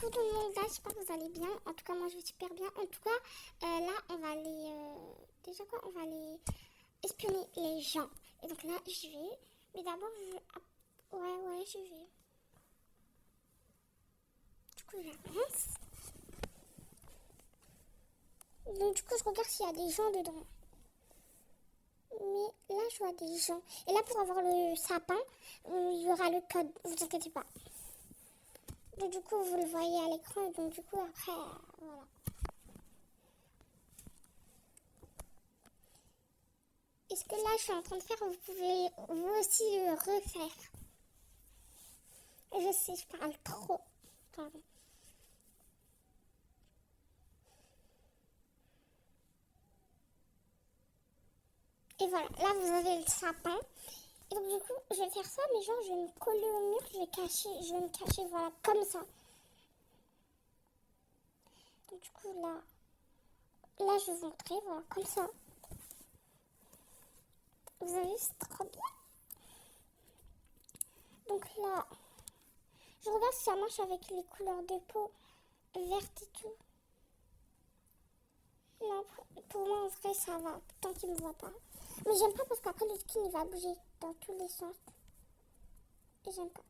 Bonjour tout le monde, j'espère que vous allez bien. En tout cas, moi je vais super bien. En tout cas, là, on va aller. Déjà quoi? On va aller espionner les gens. Et donc là, je vais. Mais d'abord, je. Ouais, je vais. Du coup, j'avance. Donc, du coup, je regarde s'il y a des gens dedans. Mais là, je vois des gens. Et là, pour avoir le sapin, il y aura le code. Vous inquiétez pas. Donc, du coup, vous le voyez à l'écran. Donc, du coup, après, voilà. Et ce que là, je suis en train de faire, vous pouvez vous aussi le refaire. Je sais, je parle trop. Pardon. Et voilà, là, vous avez le sapin. Et donc, du coup, je vais faire ça, mais genre, je vais me coller au mur, je vais me cacher, voilà, comme ça. Donc, du coup, là, je vais vous montrer, voilà, comme ça. Vous avez vu, c'est trop bien. Donc là, je regarde si ça marche avec les couleurs de peau verte et tout. Non, pour moi, en vrai, ça va, tant qu'il ne me voit pas. Mais j'aime pas parce qu'après, le skin, il va bouger dans tous les sens. Et j'aime pas.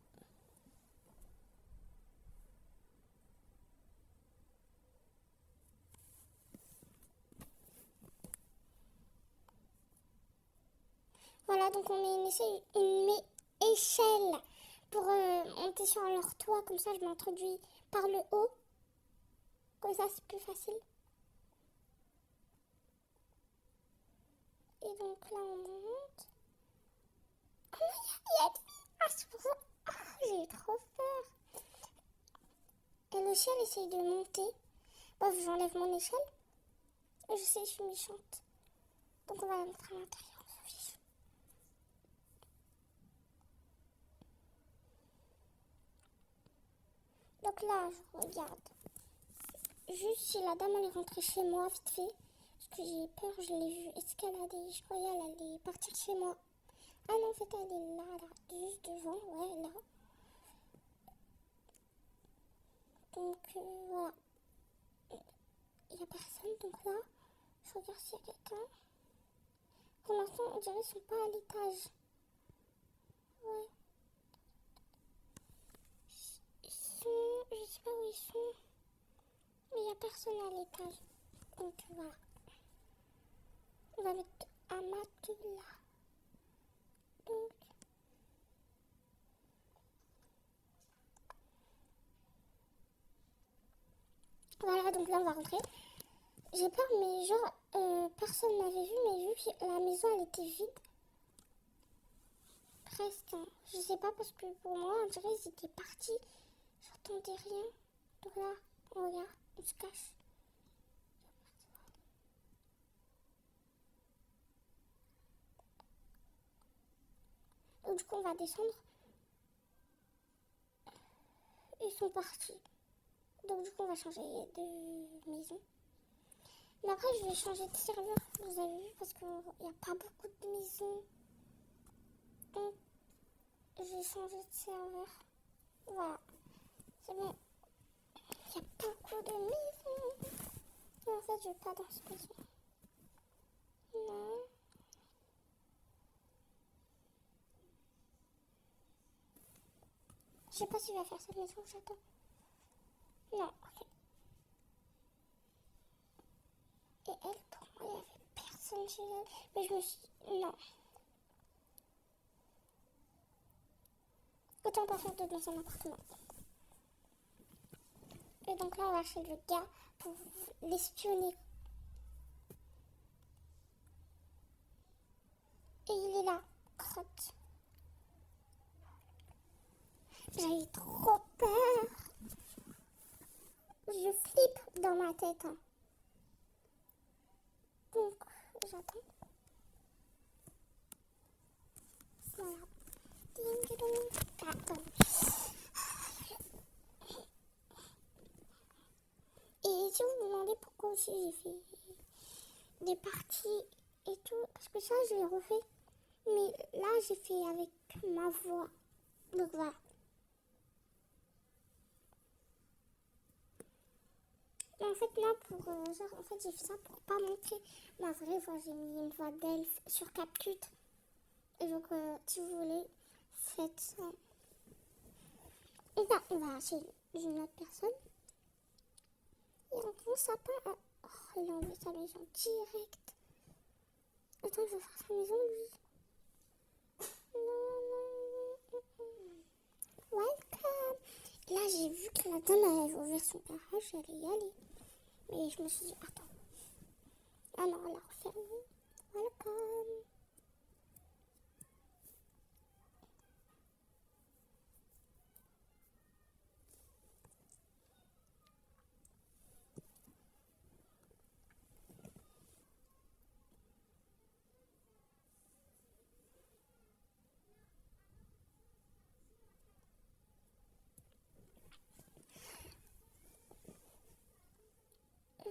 Voilà, donc on met une échelle pour monter sur leur toit. Comme ça, je m'introduis par le haut. Comme ça, c'est plus facile. Et donc là, on monte. Oh non, il y a une fille. Ah, c'est pour ça. Ah, j'ai trop peur. Et l'échelle essaye de monter. Bref, j'enlève mon échelle. Et je sais, je suis méchante. Donc on va la mettre à l'intérieur, on s'en fiche. Donc là, je regarde. Juste si la dame elle est rentrée chez moi, vite fait. Parce que j'ai peur, je l'ai vue escalader. Je croyais elle allait partir chez moi. Ah non, en fait, elle est là, juste devant, ouais, là. Donc voilà. Il n'y a personne, donc là, je regarde s'il y a quelqu'un. Pour l'instant, on dirait qu'ils sont pas à l'étage. Ouais. Ils sont. Je sais pas où ils sont. Mais il n'y a personne à l'étage. Donc voilà. On va mettre un matelas. Donc. Voilà, donc là on va rentrer. J'ai peur, mais genre, personne m'avait vu, mais vu que la maison elle était vide. Presque. Hein. Je sais pas, parce que pour moi, on dirait qu'ils étaient partis. J'entendais rien. Donc là, on regarde, on se cache. Donc du coup, on va descendre. Ils sont partis. Donc du coup, on va changer de maison. Mais après, je vais changer de serveur, vous avez vu, parce qu'il n'y a pas beaucoup de maisons. Donc, je vais changer de serveur. Voilà. C'est bon. Il y a beaucoup de maisons. Et en fait, je vais pas dans ce maison. Non. Je sais pas s'il va faire cette maison, j'attends. Non, ok. Et elle, pour moi, il n'y avait personne chez elle. Mais je me suis... Non. Autant pas faire de dans un appartement. Et donc là, on va chez le gars pour l'espionner. Et il est là, crotte. J'ai trop peur. Je flippe dans ma tête. Hein. Donc, j'attends. Voilà. Ding, ding, ding. Attends. Et si vous vous demandez pourquoi aussi j'ai fait des parties et tout, parce que ça, je l'ai refait. Mais là, j'ai fait avec ma voix. Donc voilà. fait, non, en fait, j'ai fait ça pour pas montrer ma vraie voix. J'ai mis une voix d'elfe sur CapCut. Et donc, si vous voulez, faites ça. Et là, on va chez une autre personne. Il y a un gros sapin. Oh, il a enlevé sa maison direct. Attends, je vais faire sa maison, lui. Welcome. Là, j'ai vu que la dame avait ouvert son garage, j'allais y aller. Mais je me suis dit, attends. Ah non, elle a refermé. Welcome.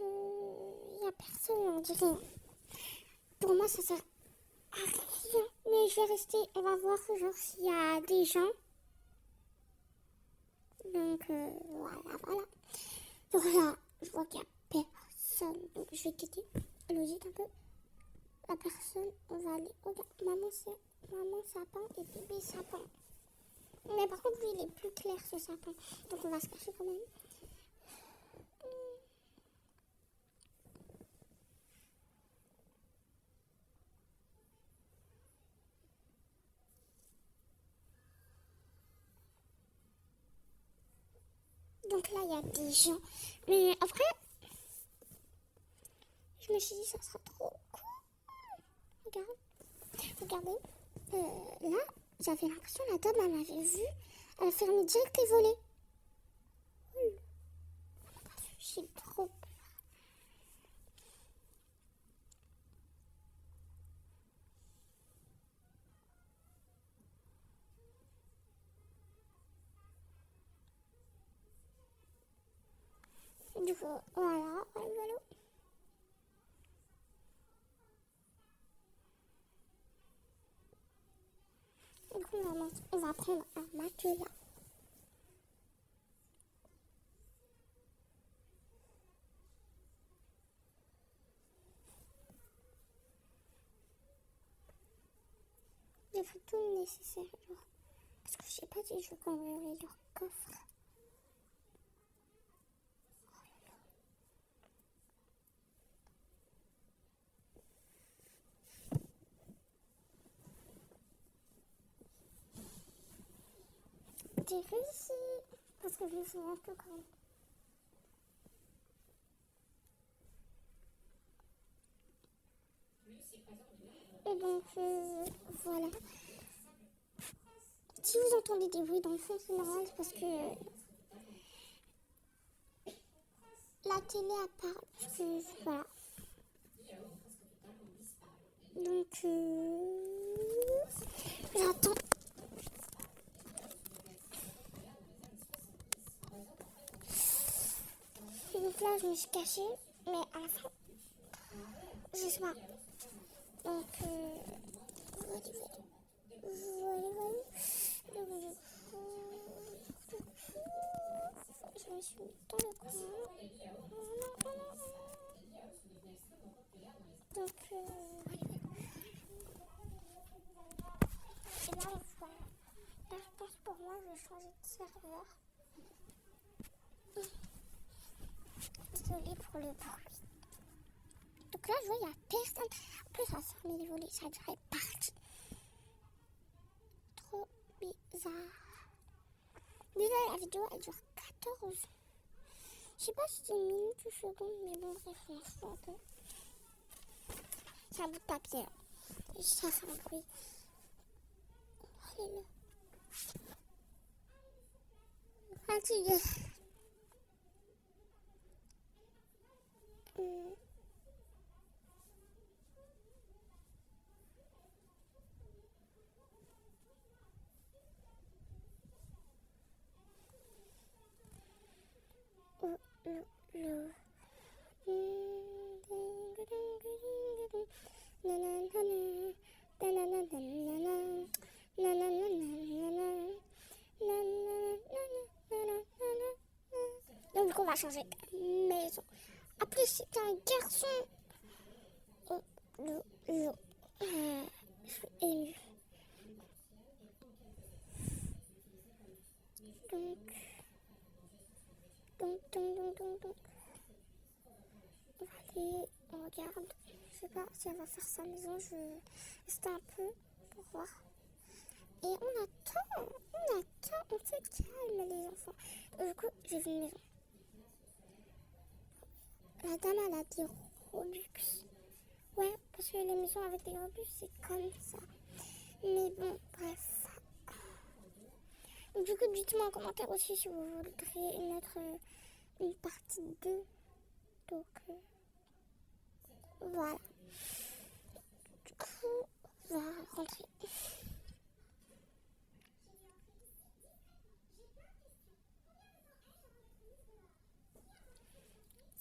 Il n'y a personne, on dirait. Pour moi, ça sert à rien. Mais je vais rester, on va voir genre s'il y a des gens. Donc, voilà. Donc là, je vois qu'il n'y a personne. Donc, je vais quitter. Logique un peu. La personne, on va aller. Regarde, maman sapin et bébé sapin. Mais par contre, lui, il est plus clair, ce sapin. Donc, on va se cacher quand même. Donc là, il y a des gens. Mais après, je me suis dit, ça sera trop cool. Regardez. Là, j'avais l'impression la dame, elle m'avait vu. Elle a fermé direct les volets. J'ai trop peur. Du coup, voilà. Du coup, on va prendre un matelas. J'ai fait tout le nécessaire, genre. Parce que je sais pas si je veux cambrioler leur coffre. J'ai réussi. Parce que je me souviens tout quand même. Et donc, voilà. Si vous entendez des bruits dans le fond, c'est normal parce que la télé apparaît. Parce que, voilà. Donc, j'attends. Et donc là, je me suis cachée. Mais à la fin, je sais pas. Donc, voilà. Je me suis mis dans le coin. Donc, et là, voilà. Là, je pense pour moi, je vais changer de serveur. Désolée pour le bruit. Donc là, je vois, il n'y a personne. En plus, ça s'est remis les volets, ça dirait parti. Trop bizarre. Déjà, la vidéo, elle dure 14. Je sais pas si c'est une minute ou seconde, mais bon, bref, on s'en fout un peu. C'est un bout de papier. Et ça fait un bruit. Oh là là. Fatiguée. Donc on va changer de maison. Après, c'était un garçon. Oh, je suis émue. Donc. On va aller, on regarde. Je sais pas si elle va faire sa maison. Je vais rester un peu pour voir. Et on attend. On se calme, les enfants. Du coup, j'ai vu une maison. La dame, elle a dit Robux. Ouais, parce que les maisons avec des Robux, c'est comme ça. Mais bon, bref. Du coup, dites-moi en commentaire aussi si vous voudriez une partie 2. Donc, voilà. Du coup, on va rentrer.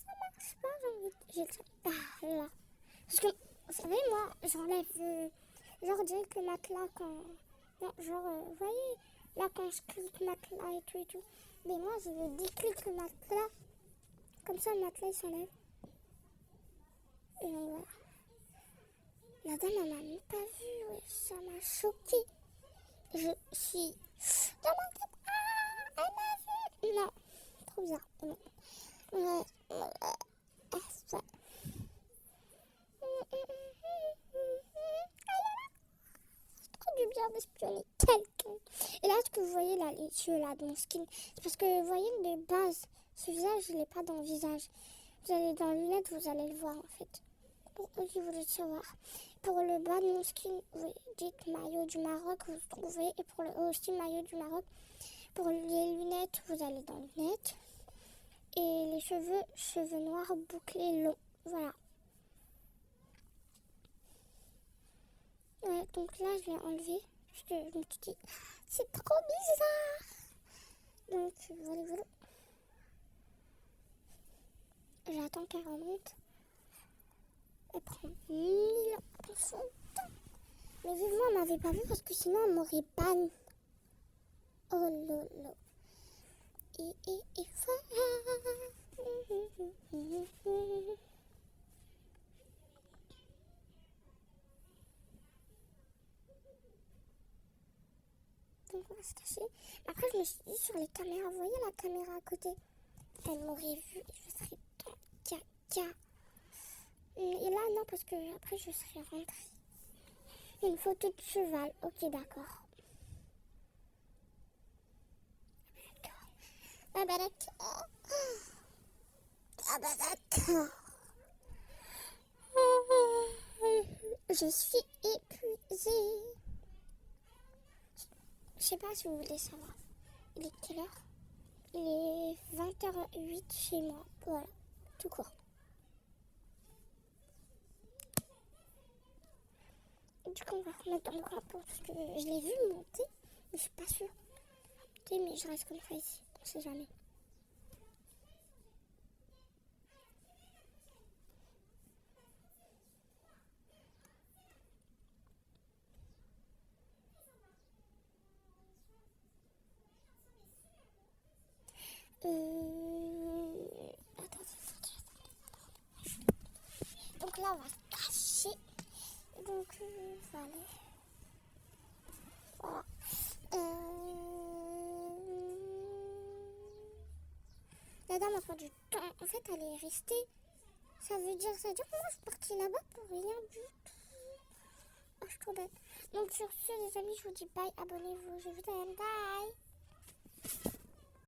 Ça marche pas, j'ai le là. Parce que, vous savez, moi, j'enlève, genre, direct le matelas quand... Non, genre, vous voyez, là, quand je clique matelas et tout. Mais moi, je déclique le matelas. Comme ça, le matelas, il s'enlève. Et donc, voilà. La dame, elle m'a même pas vu, ouais. Ça m'a choquée. Je suis dans ma tête. Ah, elle m'a vu. Non, trop bizarre. Non. Ça. C'est trop du bien d'espionner quelqu'un. Et là, ce que vous voyez là, les yeux là, dans mon skin, c'est parce que vous voyez de base, ce visage, il n'est pas dans le visage. Vous allez dans les lunettes, vous allez le voir en fait. Pour eux qui voulaient savoir. Pour le bas de mon skin, vous dites maillot du Maroc, vous trouvez. Et pour le haut aussi, maillot du Maroc. Pour les lunettes, vous allez dans les lunettes. Et les cheveux noirs bouclés longs. Voilà. Ouais, donc là, je l'ai enlevé. Parce que je me suis dit, c'est trop bizarre. Donc, voilà. J'attends qu'elle remonte. Elle prend 1000 ans pour son temps. Mais vivement, elle m'avait pas vu parce que sinon, elle m'aurait ban. Oh lolo. Et donc on va se cacher. Après je me suis dit sur les caméras, vous voyez la caméra à côté, elle m'aurait vu et je serais dans caca. Et là non parce que après je serais rentrée. Une photo de cheval, ok d'accord. Ah bah d'accord. Ah bah d'accord. Je suis épuisée. Je sais pas si vous voulez savoir. Il est quelle heure? Il est 20h08 chez moi. Voilà, tout court. Et du coup, on va remettre dans le rapport parce que je l'ai vu monter, mais je suis pas sûre. Mais je reste comme ça ici, on sait jamais. Attends. Donc là, on va se cacher. Donc, voilà. La dame a pas du temps. En fait, elle est restée. Ça veut dire que moi, je suis partie là-bas pour rien du tout. Oh, je suis trop bête. Donc, sur ce, les amis, je vous dis bye. Abonnez-vous. Je vous aime. Bye.